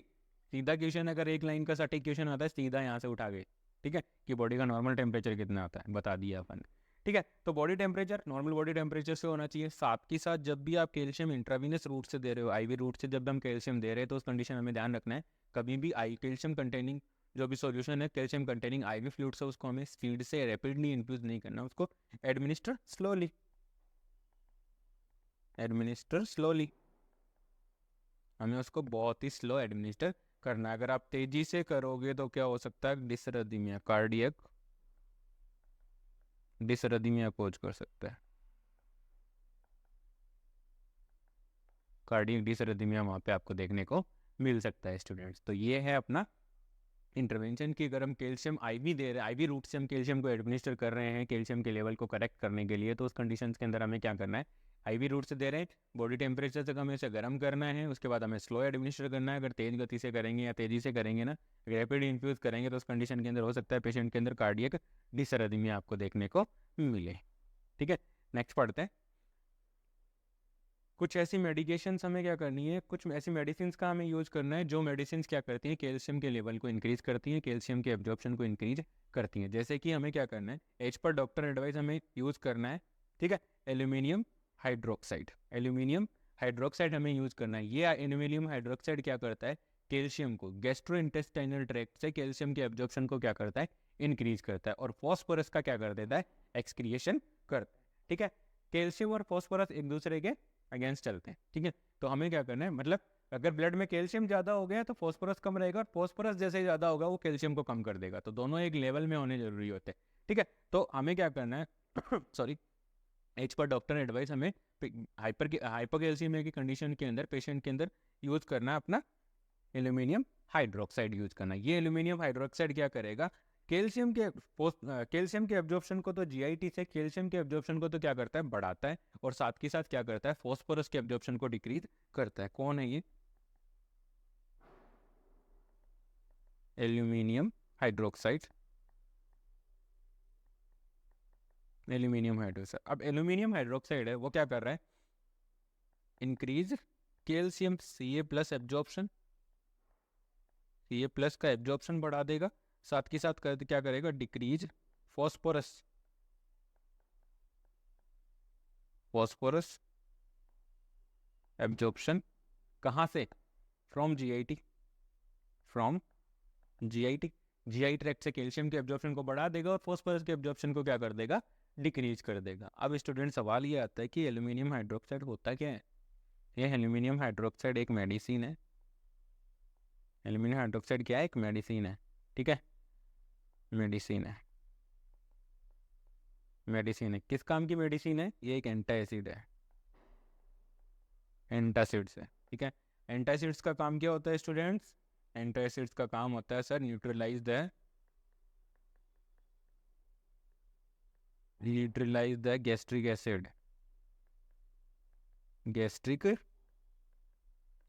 सीधा क्वेश्चन, अगर एक लाइन का सटीक क्वेश्चन आता है सीधा यहाँ से उठा गए। ठीक है, कि बॉडी का नॉर्मल टेम्परेचर कितना आता है बता दिया अपन। ठीक है, तो body temperature normal body temperature से होना चाहिए। साथ के साथ जब भी आप कैल्शियम इंट्रावीनस रूट से दे रहे हो, आईवी रूट से जब हम कैल्शियम दे रहे हैं, तो उस कंडीशन हमें ध्यान रखना है, कभी भी आई कैल्शियम कंटेनिंग जो भी सॉल्यूशन है कैल्शियम कंटेनिंग आईवी फ्लूइड से, उसको हमें स्पीड से रैपिडली इन्फ्यूज नहीं करना, उसको एडमिनिस्टर स्लोली, एडमिनिस्टर स्लोली, हमें उसको बहुत ही स्लो एडमिनिस्टर करना है। अगर आप तेजी से करोगे तो क्या हो सकता है, डिसरदीमिया, कार्डियक डिसरदीमिया कोज कर सकता है, कार्डियक डिसरदीमिया वहाँ पे आपको देखने को मिल सकता है स्टूडेंट्स। तो ये है अपना इंटरवेंशन की, अगर हम कैल्शियम आईवी दे रहे हैं, आईवी रूट से हम कैल्शियम को एडमिनिस्टर कर रहे हैं कैल्शियम के लेवल को करेक्ट करने के लिए, तो उस कंडीशंस के अंदर हमें क्या करना है, आईवी रूट से दे रहे हैं, बॉडी टेम्परेचर तक हमें इसे गर्म करना है, उसके बाद हमें स्लो एडमिनिस्टर करना है। अगर तेज गति से करेंगे या तेजी से करेंगे ना, रैपिड इन्फ्यूज करेंगे, तो उस कंडीशन के अंदर हो सकता है पेशेंट के अंदर कार्डियक डिसरदीमिया आपको देखने को मिले। ठीक है, नेक्स्ट पढ़ते हैं। कुछ ऐसी मेडिकेशंस हमें क्या करनी है, कुछ ऐसी मेडिसिन का हमें यूज़ करना है जो मेडिसिन क्या करती हैं, कैल्शियम के लेवल को इंक्रीज़ करती हैं, कैल्शियम के एब्जॉर्प्शन को इंक्रीज करती हैं। जैसे कि हमें क्या करना है, एज पर डॉक्टर एडवाइस हमें यूज़ करना है, ठीक है, एल्यूमिनियम हाइड्रोक्साइड, एल्यूमिनियम हाइड्रोक्साइड हमें यूज़ करना है। ये एल्यूमिनियम हाइड्रोक्साइड क्या करता है, कैल्शियम को गैस्ट्रो इंटेस्टाइनल ट्रैक्ट से कैल्शियम के एब्जॉर्प्शन को क्या करता है, इंक्रीज करता है, और फॉस्फोरस का क्या कर देता है, एक्सक्रिएशन करता है। ठीक है, कैल्शियम और फॉस्फोरस एक दूसरे के अगेंस्ट चलते हैं। ठीक है, तो हमें क्या करना है, मतलब अगर ब्लड में कैल्शियम ज़्यादा हो गया तो फॉस्फोरस कम रहेगा, और फॉस्फोरस जैसे ज़्यादा होगा वो कैल्शियम को कम कर देगा, तो दोनों एक लेवल में होने जरूरी होते हैं। ठीक है, तो हमें क्या करना है sorry, as per doctor advice हमें हाइपोकैल्सीमिया की कंडीशन के अंदर पेशेंट के अंदर यूज करना है अपना एल्यूमिनियम हाइड्रोक्साइड यूज करना। ये एल्यूमिनियम हाइड्रोक्साइड क्या करेगा, कैल्शियम के एब्जॉर्प्शन को तो जीआईटी से कैल्शियम के एब्जॉर्प्शन को तो क्या करता है, बढ़ाता है, और साथ के साथ क्या करता है, फॉस्फोरस के एब्जॉर्प्शन को डिक्रीज करता है। कौन है ये, एल्यूमिनियम हाइड्रोक्साइड, एल्यूमिनियम हाइड्रोक्साइड। अब एल्यूमिनियम हाइड्रोक्साइड है वो क्या कर रहा है, increase calcium Ca+ absorption, Ca+ का एब्जॉर्प्शन बढ़ा देगा, साथ के साथ क्या करेगा, डिक्रीज फॉस्फोरस, फॉस्फोरस एब्जॉर्प्शन कहाँ से, from GIT, from GIT, GI tract से कैल्शियम के एब्जॉर्प्शन को बढ़ा देगा और फॉस्फोरस के एब्जॉर्प्शन को क्या कर देगा, डिक्रीज कर देगा। अब स्टूडेंट सवाल ये आता है कि एल्यूमिनियम हाइड्रोक्साइड होता क्या है। ये एल्यूमिनियम हाइड्रोक्साइड एक मेडिसिन है, एल्यूमिनियम हाइड्रोक्साइड क्या है, एक मेडिसिन है। ठीक है, मेडिसिन है, मेडिसिन है, किस काम की मेडिसिन है, ये एक एंटासिड है, एंटासिड्स है। ठीक है, एंटासिड्स का काम क्या होता है स्टूडेंट्स, एंटासिड्स का काम होता है sir neutralise the gastric acid, gastric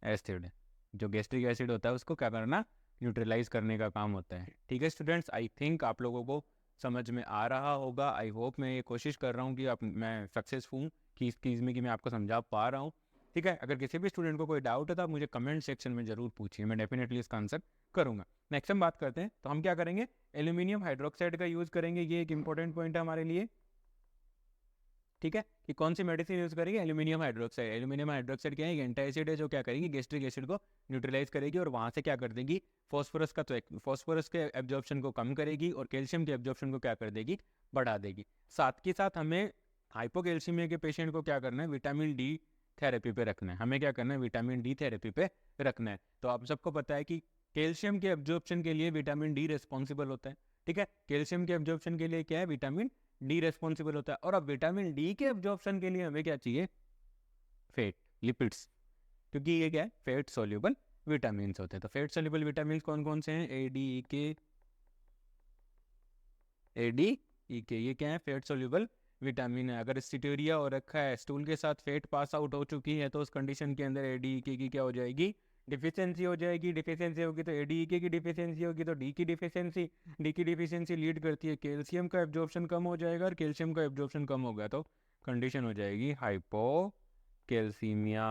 acid, जो गैस्ट्रिक एसिड होता है उसको क्या करना, न्यूट्रलाइज करने का काम होता है। ठीक है स्टूडेंट्स, आई थिंक आप लोगों को समझ में आ रहा होगा। आई होप, मैं ये कोशिश कर रहा हूँ कि मैं सक्सेसफुल हूँ कि इस चीज़ में कि मैं आपको समझा पा रहा हूँ। ठीक है, अगर किसी भी स्टूडेंट को कोई डाउट है तो आप मुझे कमेंट सेक्शन में ज़रूर पूछिए, मैं डेफिनेटली इसका आंसर करूँगा। नेक्स्ट हम बात करते हैं, तो हम क्या करेंगे, एल्यूमिनियम हाइड्रोक्साइड का यूज़ करेंगे, ये एक इंपॉर्टेंट पॉइंट है हमारे लिए। ठीक है, कि कौन सी मेडिसिन यूज़ करेगी, एल्यूमिनियम हाइड्रोक्साइड। एल्यूमिनियम हाइड्रोक्साइड क्या है, एंटी एसिड है जो क्या करेगी, गैस्ट्रिक एसिड को न्यूट्रलाइज करेगी और वहाँ से क्या कर देगी, फॉस्फोरस का, तो फॉस्फोरस के एब्जॉर्प्शन को कम करेगी और कैल्शियम के एब्जॉर्प्शन को क्या कर देगी, बढ़ा देगी। साथ के साथ हमें हाइपोकैल्सीमिया के पेशेंट को क्या करना है, विटामिन डी थेरेपी पे रखना है। हमें क्या करना है, विटामिन डी थेरेपी पे रखना है। तो आप सबको पता है कि कैल्शियम के एब्जॉर्प्शन के लिए विटामिन डी रिस्पॉन्सिबल होता है। ठीक है, कैल्शियम के एब्जॉर्प्शन के लिए क्या है, विटामिन डी रिस्पॉन्सिबल होता है। और अब विटामिन डी के एब्जॉर्प्शन के लिए हमें क्या चाहिए, फैट, लिपिड्स, क्योंकि ये क्या है, फैट सोल्यूबल विटामिन होते हैं। तो फैट सोल्यूबल विटामिन कौन कौन से हैं, ए डी ई के, ए डी ई के, ये क्या है, फैट सोल्यूबल विटामिन है। अगर स्टीटोरिया हो रखा है, स्टूल के साथ फैट पास आउट हो चुकी है, तो उस कंडीशन के अंदर एडीईके की क्या हो जाएगी, डिफिशियंसी हो जाएगी। डिफिशियंसी होगी तो एडीईके की डिफिशियंसी होगी तो डी की डिफिशियंसी, डी की डिफिशियंसी लीड करती है कैल्शियम का एब्जॉर्प्शन कम हो जाएगा, और कैल्शियम का एब्जॉर्प्शन कम होगा तो कंडीशन हो जाएगी हाइपोकैल्सीमिया।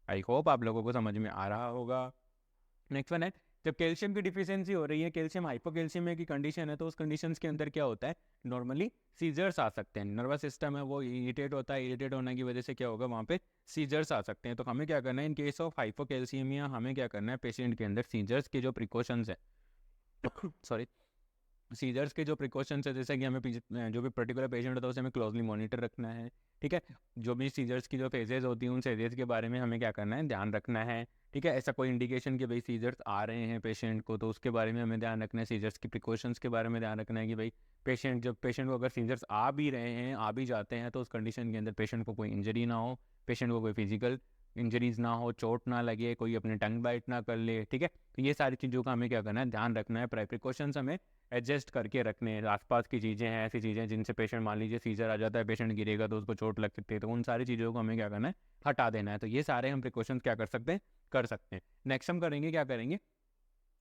आई होप आप लोगों को समझ में आ रहा होगा। नेक्स्ट वन है, जब कैल्शियम की डिफिशियंसी हो रही है, कैल्शियम हाइपोकैल्सीमिया की कंडीशन है, तो उस कंडीशंस के अंदर क्या होता है, नॉर्मली सीजर्स आ सकते हैं। नर्वस सिस्टम है वो इरिटेट होता है, इरिटेट होने की वजह से क्या होगा, वहाँ पे सीजर्स आ सकते हैं। तो हमें क्या करना है, इन केस ऑफ हाइपोकैल्सीमिया हमें क्या करना है, पेशेंट के अंदर सीजर्स के जो प्रिकॉशंस है सॉरी, सीजर्स के जो प्रिकॉशंस है, जैसे कि हमें जो भी पर्टिकुलर पेशेंट होता है उसे हमें क्लोजली मॉनिटर रखना है। ठीक है, जो भी सीजर्स की जो फेजेज होती हैं उन फेजेज के बारे में हमें क्या करना है, ध्यान रखना है। ठीक है, ऐसा कोई इंडिकेशन कि भाई सीजर्स आ रहे हैं पेशेंट को, तो उसके बारे में हमें ध्यान रखना है। सीजर्स की प्रिकॉशंस के बारे में ध्यान रखना है कि भाई पेशेंट को अगर सीजर्स आ भी रहे हैं, आ भी जाते हैं, तो उस कंडीशन के अंदर पेशेंट को कोई इंजरी ना हो, पेशेंट को कोई फिजिकल इंजरीज ना हो, चोट ना लगे, कोई अपने टंग बाइट ना कर ले। ठीक है, तो ये सारी चीज़ों का हमें क्या करना है, ध्यान रखना है। प्रिकॉशंस हमें एडजस्ट करके रखने हैं। आसपास की चीज़ें हैं, ऐसी चीज़ें जिनसे पेशेंट, मान लीजिए सीजर आ जाता है, पेशेंट गिरेगा तो उसको चोट लग सकती है, तो उन सारी चीज़ों को हमें क्या करना है, हटा देना है। तो ये सारे हम प्रिकॉशंस क्या कर सकते हैं। नेक्स्ट हम करेंगे, क्या करेंगे,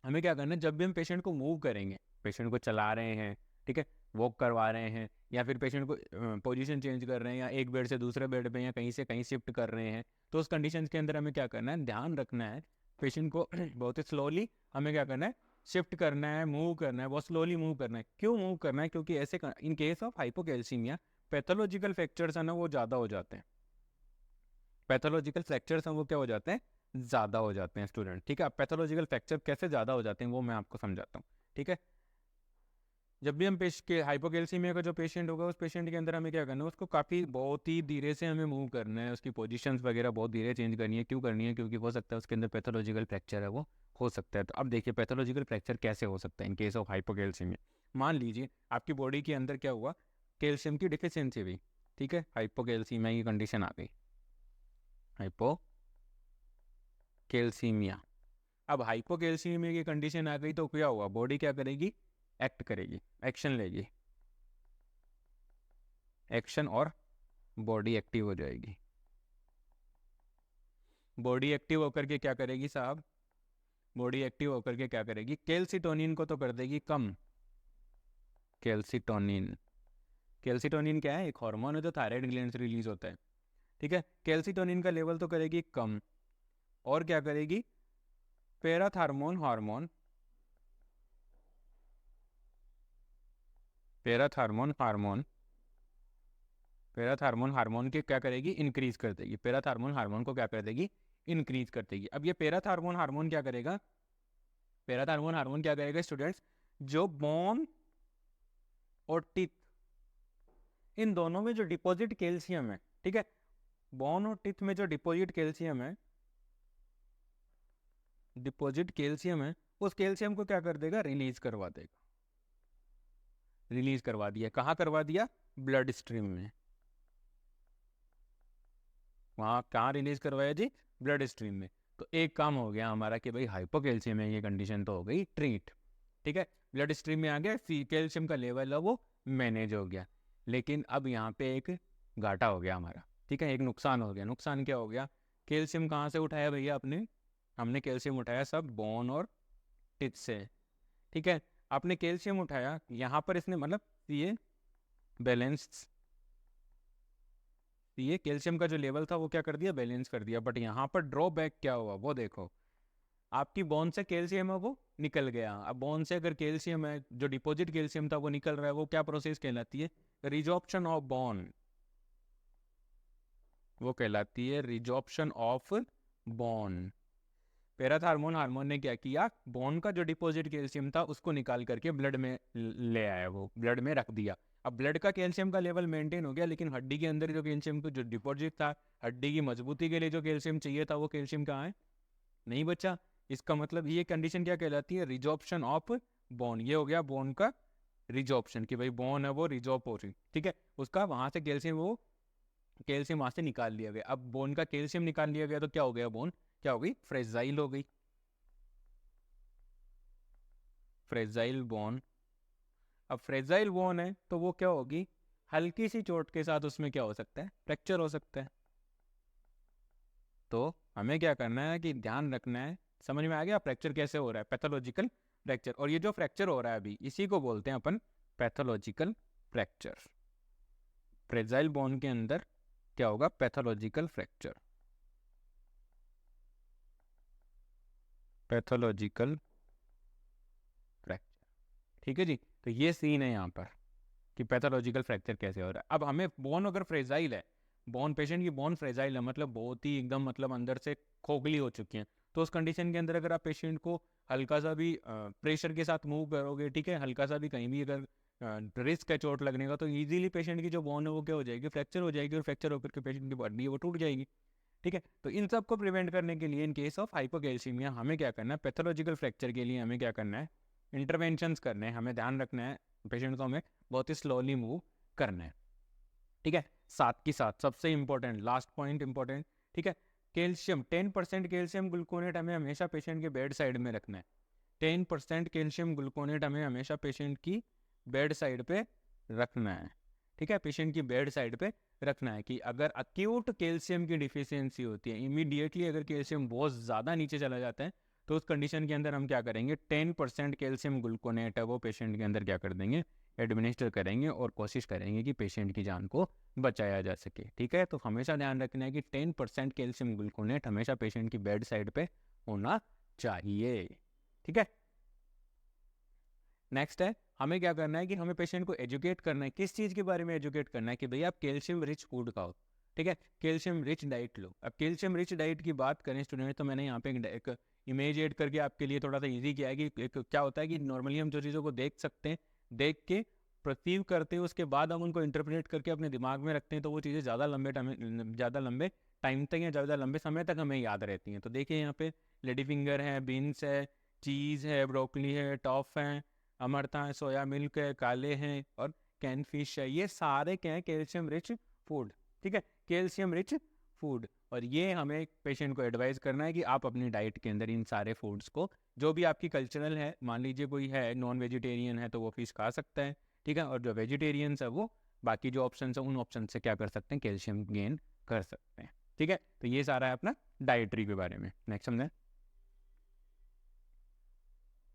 हमें क्या करना है, जब भी हम पेशेंट को मूव करेंगे, पेशेंट को चला रहे हैं, ठीक है, वॉक करवा रहे हैं, या फिर पेशेंट को पोजीशन चेंज कर रहे हैं, या एक बेड से दूसरे बेड पे या कहीं से कहीं शिफ्ट कर रहे हैं, तो उस कंडीशन के अंदर हमें क्या करना है, ध्यान रखना है पेशेंट को बहुत ही स्लोली हमें क्या करना है, शिफ्ट करना है, मूव करना है, बहुत स्लोली मूव करना है। क्यों मूव करना है, क्योंकि ऐसे in case of hypocalcaemia pathological fractures है ना वो ज़्यादा हो जाते हैं। पैथोलॉजिकल फ्रैक्चर्स हैं वो क्या हो जाते हैं, ज़्यादा हो जाते हैं स्टूडेंट। ठीक है, अब पैथोलॉजिकल फ्रैक्चर कैसे ज़्यादा हो जाते हैं वो मैं आपको समझाता हूँ। ठीक है, जब भी हम हाइपोकैल्सीमिया का जो पेशेंट होगा, उस पेशेंट के अंदर हमें क्या करना है, उसको काफ़ी बहुत ही धीरे से हमें मूव करना है, उसकी पोजीशंस वगैरह बहुत धीरे चेंज करनी है। क्यों करनी है, क्योंकि हो सकता है उसके अंदर पैथोलॉजिकल फ्रैक्चर है वो हो सकता है। तो अब देखिए पैथोलॉजिकल फ्रैक्चर कैसे हो सकता है इन केस ऑफ हाइपोकैल्सीमिया। मान लीजिए आपकी बॉडी के अंदर क्या हुआ, कैल्शियम की डिफिशियंसी हुई। ठीक है, हाइपोकैल्सीमिया की कंडीशन आ गई, हाइपोकैल्सीमिया। अब हाइपोकैल्सीमिया की कंडीशन आ गई तो क्या हुआ, बॉडी क्या करेगी, एक्ट करेगी, एक्शन लेगी, एक्शन, और बॉडी एक्टिव हो जाएगी। बॉडी एक्टिव होकर के क्या करेगी साहब, बॉडी एक्टिव होकर के क्या करेगी, कैल्सिटोनिन को तो कर देगी कम। कैल्सिटोनिन, कैल्सिटोनिन क्या है, एक हार्मोन है जो थायराइड ग्लैंड से रिलीज होता है। ठीक है, कैल्सिटोनिन का लेवल तो करेगी कम, और क्या करेगी, parathormone hormone, parathormone hormone, parathormone hormone के क्या करेगी, इंक्रीज कर देगी। पैराथार्मोन हार्मोन को क्या कर देगी, इंक्रीज कर देगी। अब ये पैराथार्मोन हार्मोन क्या करेगा, पैराथार्मोन हार्मोन क्या करेगा स्टूडेंट्स, जो बोन और टिथ, इन दोनों में जो डिपॉजिट कैल्शियम है, ठीक है, बोन और टिथ में जो डिपॉजिट कैल्शियम है, डिपॉजिट कैल्शियम है, उस कैल्शियम को क्या कर देगा, रिलीज करवा देगा। रिलीज करवा दिया, कहाँ करवा दिया, ब्लड स्ट्रीम में। वहाँ कहाँ रिलीज करवाया जी, ब्लड स्ट्रीम में। तो एक काम हो गया हमारा कि भाई हाइपोकैल्शियम की कंडीशन तो हो गई ट्रीट। ठीक है, ब्लड स्ट्रीम में आ गया, कैल्शियम का लेवल है वो मैनेज हो गया। लेकिन अब यहाँ पे एक घाटा हो गया हमारा। ठीक है, एक नुकसान हो गया। नुकसान क्या हो गया, कैल्शियम कहाँ से उठाया भैया आपने, हमने कैल्शियम उठाया सब बोन और टिथ से। ठीक है, आपने कैल्शियम उठाया, यहाँ पर इसने मतलब ये बैलेंस, ये कैल्शियम का जो लेवल था वो क्या कर दिया, बैलेंस कर दिया। बट यहाँ पर ड्रॉबैक क्या हुआ वो देखो, आपकी बोन से कैल्शियम है वो निकल गया। अब बोन से अगर कैल्शियम है, जो डिपॉजिट कैल्शियम था वो निकल रहा है, वो क्या प्रोसेस कहलाती है, रिजॉर्प्शन ऑफ बोन, वो कहलाती है resorption of bone. Parathormone hormone ने क्या किया, बोन का जो डिपॉजिट कैल्शियम था उसको निकाल करके ब्लड में ले आया, वो ब्लड में रख दिया। अब ब्लड का कैल्शियम का लेवल मेंटेन हो गया, लेकिन हड्डी के अंदर जो कैल्शियम का जो डिपॉजिट था, हड्डी की मजबूती के लिए जो कैल्शियम चाहिए था, वो कैल्शियम कहाँ है, नहीं बचा। इसका मतलब ये कंडीशन क्या कहलाती है, रिजॉर्प्शन ऑफ बोन। ये हो गया बोन का रिजॉर्प्शन, कि भाई बोन है वो रिजॉर्प हो रही, ठीक है, उसका वहां से कैल्शियम, वो कैल्शियम वहां से निकाल लिया गया। अब बोन का कैल्शियम निकाल लिया गया तो क्या हो गया, बोन क्या हो गई, फ्रेजाइल हो गई, फ्रेजाइल बोन। अब फ्रेजाइल बोन है तो वो क्या होगी, हल्की सी चोट के साथ उसमें क्या हो सकता है, फ्रैक्चर हो सकता है। तो हमें क्या करना है कि ध्यान रखना है, समझ में आ गया फ्रैक्चर कैसे हो रहा है, पैथोलॉजिकल फ्रैक्चर। और ये जो फ्रैक्चर हो रहा है अभी, इसी को बोलते हैं अपन पैथोलॉजिकल फ्रैक्चर। फ्रेजाइल बोन के अंदर क्या होगा, पैथोलॉजिकल फ्रैक्चर, पैथोलॉजिकल फ्रैक्चर, ठीक है जी। तो ये सीन है यहाँ पर कि पैथोलॉजिकल फ्रैक्चर कैसे हो रहा है। अब हमें बोन अगर फ्रेजाइल है, बोन पेशेंट की बोन फ्रेजाइल है, मतलब बहुत ही एकदम मतलब अंदर से खोखली हो चुकी है, तो उस कंडीशन के अंदर अगर आप पेशेंट को हल्का सा भी प्रेशर के साथ मूव करोगे, ठीक है, हल्का सा भी कहीं भी अगर रिस्क है चोट लगने का, तो इजीली पेशेंट की जो बोन है वो क्या हो जाएगी, फ्रैक्चर हो जाएगी, और फ्रैक्चर होकर के पेशेंट की बॉडी है वो टूट जाएगी, ठीक है। तो इन सब को प्रिवेंट करने के लिए, इन केस ऑफ हाइपोकैल्सीमिया, हमें क्या करना है, पैथोलॉजिकल फ्रैक्चर के लिए हमें क्या करना है, इंटरवेंशंस करने हैं, हमें ध्यान रखना है पेशेंट को हमें बहुत ही स्लोली मूव करना है, ठीक है। साथ के साथ सबसे इंपॉर्टेंट लास्ट पॉइंट इंपॉर्टेंट, ठीक है, कैल्शियम 10% कैल्शियम ग्लूकोनेट हमें हमेशा पेशेंट के बेड साइड में रखना है। 10% कैल्शियम ग्लूकोनेट हमें हमेशा पेशेंट की बेड साइड पे रखना है, ठीक है, पेशेंट की बेड साइड पे रखना है। कि अगर अक्यूट कैल्शियम की डिफिशियंसी होती है, इमीडिएटली अगर कैल्शियम बहुत ज़्यादा नीचे चला जाता है, तो उस कंडीशन के अंदर हम क्या करेंगे, 10% कैल्शियम ग्लूकोनेट है वो पेशेंट के अंदर क्या कर देंगे, एडमिनिस्टर करेंगे, और कोशिश करेंगे कि पेशेंट की जान को बचाया जा सके, ठीक है। तो हमेशा ध्यान रखना है कि 10% कैल्शियम ग्लूकोनेट हमेशा पेशेंट की बेड साइड पे होना चाहिए, ठीक है। नेक्स्ट है, हमें क्या करना है कि हमें पेशेंट को एजुकेट करना है। किस चीज़ के बारे में एजुकेट करना है, कि भैया आप कैल्शियम रिच फूड खाओ, ठीक है, कैल्शियम रिच डाइट लो। अब कैल्शियम रिच डाइट की बात करें स्टूडेंट, तो मैंने यहाँ पे एक इमेज ऐड करके आपके लिए थोड़ा सा इजी किया है। कि एक क्या होता है कि नॉर्मली हम जो चीज़ों को देख सकते हैं, देख के परसीव करते हैं, उसके बाद हम उनको इंटरप्रेट करके अपने दिमाग में रखते हैं, तो वो चीज़ें ज़्यादा लंबे टाइम तक या ज़्यादा लंबे समय तक हमें याद रहती हैं। तो देखिए यहाँ पे लेडी फिंगर है, बीन्स है, चीज़ है, ब्रोकली है, टॉफ है, अमरता है, सोया मिल्क है, काले हैं, और कैन फिश है। ये सारे क्या है, कैल्शियम रिच फूड, ठीक है, कैल्शियम रिच फूड। और ये हमें पेशेंट को एडवाइस करना है कि आप अपनी डाइट के अंदर इन सारे फूड्स को, जो भी आपकी कल्चरल है, मान लीजिए कोई है नॉन वेजिटेरियन है तो वो फिश खा सकता है, ठीक है, और जो वेजिटेरियंस है वो बाकी जो ऑप्शन है उन ऑप्शन से क्या कर सकते हैं, कैल्शियम गेन कर सकते हैं, ठीक है। तो ये सारा है अपना डाइटरी के बारे में। नेक्स्ट समझें,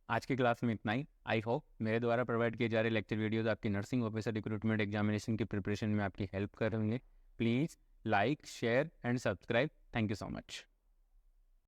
आज की क्लास में इतना ही। आई होप मेरे द्वारा प्रोवाइड किए जा रहे लेक्चर वीडियोस आपकी नर्सिंग ऑफिसर रिक्रूटमेंट एग्जामिनेशन की प्रिपरेशन में आपकी हेल्प करेंगे। Please like, share and subscribe. Thank you so much.